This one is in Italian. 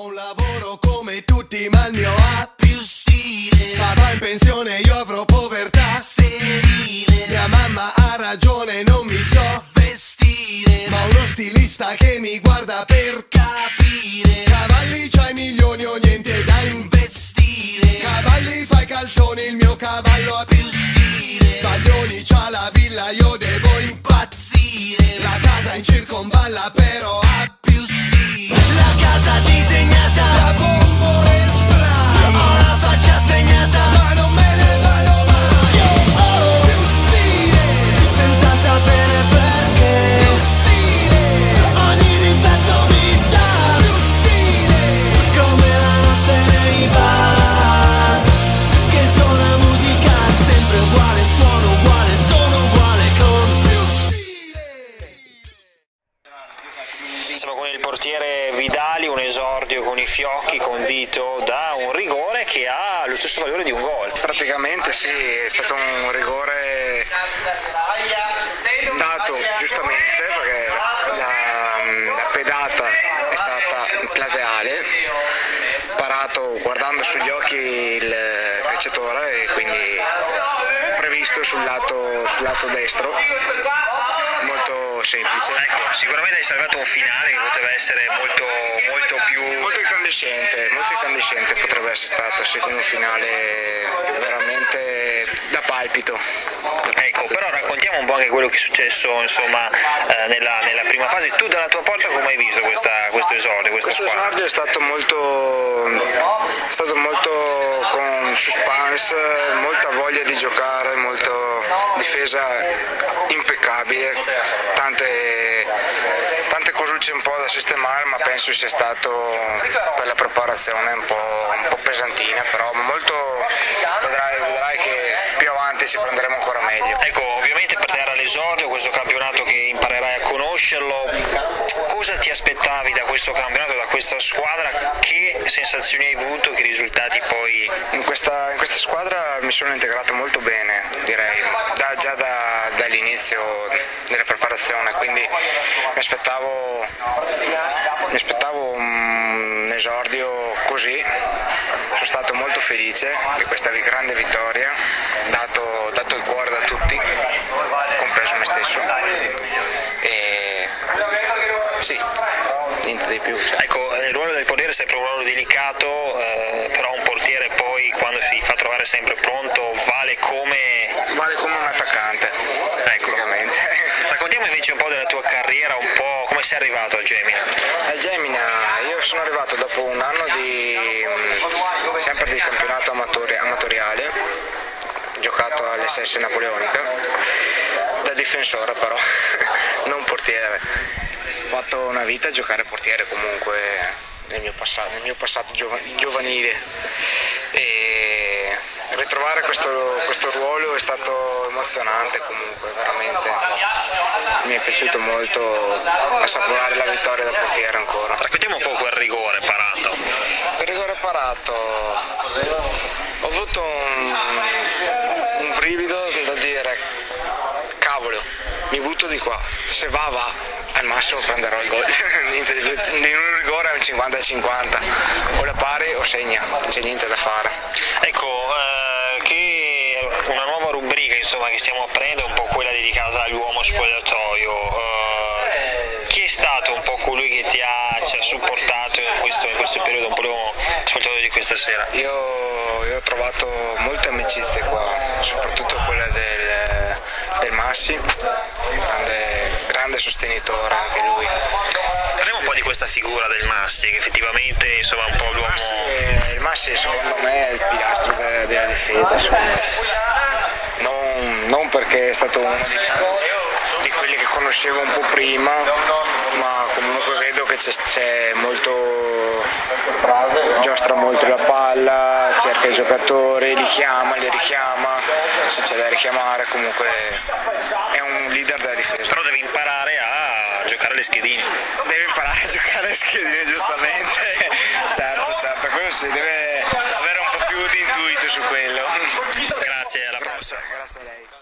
Ho un lavoro come tutti ma il mio ha più stile. Papà in pensione, io avrò povertà serile. Mia mamma ha ragione, non mi so vestire, ma uno stilista che mi guarda per capire. Cavalli, c'hai milioni o niente da investire. Cavalli, fai calzoni, il mio cavallo ha più stile. Baglioni, c'ha la villa, io devo impazzire. La casa in circonvalla però ha più stile. La casa disegnata da bombone spray. Ho la faccia segnata ma non me ne vado mai. Ho più stile senza sapere perché. Più stile ogni difetto mi dà. Più stile come la notte nei bar, che suona musica sempre uguale, suono uguale, sono uguale con più stile. Siamo con il portiere Vidali, un esordio con i fiocchi condito da un rigore che ha lo stesso valore di un gol. Praticamente sì, è stato un rigore dato giustamente perché la pedata è stata plateale, parato guardando sugli occhi il calciatore e quindi previsto sul lato destro. Molto semplice. Ecco, sicuramente hai salvato un finale che poteva essere molto incandescente potrebbe essere stato, secondo un finale veramente da palpito. Ecco, però raccontiamo un po' anche quello che è successo insomma nella prima fase. Tu dalla tua porta come hai visto questo esordio, questa squadra? Esordio è stato molto con suspense, molta voglia di giocare, molto difesa impeccabile, tante cosucce un po' da sistemare, ma penso sia stato per la preparazione un po' pesantina, però vedrai che più avanti ci prenderemo ancora meglio. Ecco, ovviamente per te era l'esordio, questo campionato che imparerai a conoscerlo. Cosa ti aspettavi da questo campionato, da questa squadra? Che sensazioni hai avuto, che risultati poi? In questa squadra mi sono integrato molto bene, direi, già dall'inizio della preparazione, quindi mi aspettavo un esordio così. Sono stato molto felice di questa grande vittoria, dato il cuore da tutti, compreso me stesso. E sì, niente di più. Ecco, il ruolo del portiere è sempre un ruolo delicato, però un portiere poi quando si fa trovare sempre pronto vale come un attaccante, praticamente. Raccontiamo invece un po' della tua carriera, un po' come sei arrivato al Gemina. Al Gemina io sono arrivato dopo un anno sempre di campionato amatoriale, giocato all'SS Napoleonica, da difensore però, non portiere. Ho fatto una vita a giocare portiere comunque nel mio passato giovanile, e ritrovare questo ruolo è stato emozionante comunque, veramente. Mi è piaciuto molto assaporare la vittoria da portiere ancora. Raccontiamo un po' quel rigore parato. Il rigore parato, ho avuto un brivido da dire, cavolo, mi butto di qua, se va, al massimo prenderò il gol. Niente di più, in un rigore è un 50-50, o la pari o segna, non c'è niente da fare. Ecco, che una nuova rubrica insomma che stiamo aprendo è un po' quella dedicata all'uomo spogliatoio. Chi è stato un po' colui che ci ha supportato in questo periodo, un po' l'uomo spogliatoio di questa sera? Io ho trovato molte amicizie qua, soprattutto quella del Massi, grande sostenitore anche lui. Parliamo un po' di questa figura del Massi, che effettivamente insomma un po' l'uomo. Il Massi secondo me è il pilastro della difesa, non perché è stato uno di quelli che conoscevo un po' prima, ma comunque vedo che c'è molto, giostra molto la palla, cerca i giocatori, li richiama, se c'è da richiamare, comunque è un leader della difesa. Però devi imparare a giocare alle schedine. Deve imparare a giocare alle schedine, giustamente. Certo, quello sì, deve avere un po' più di intuito su quello. Grazie, alla prossima. Grazie a lei.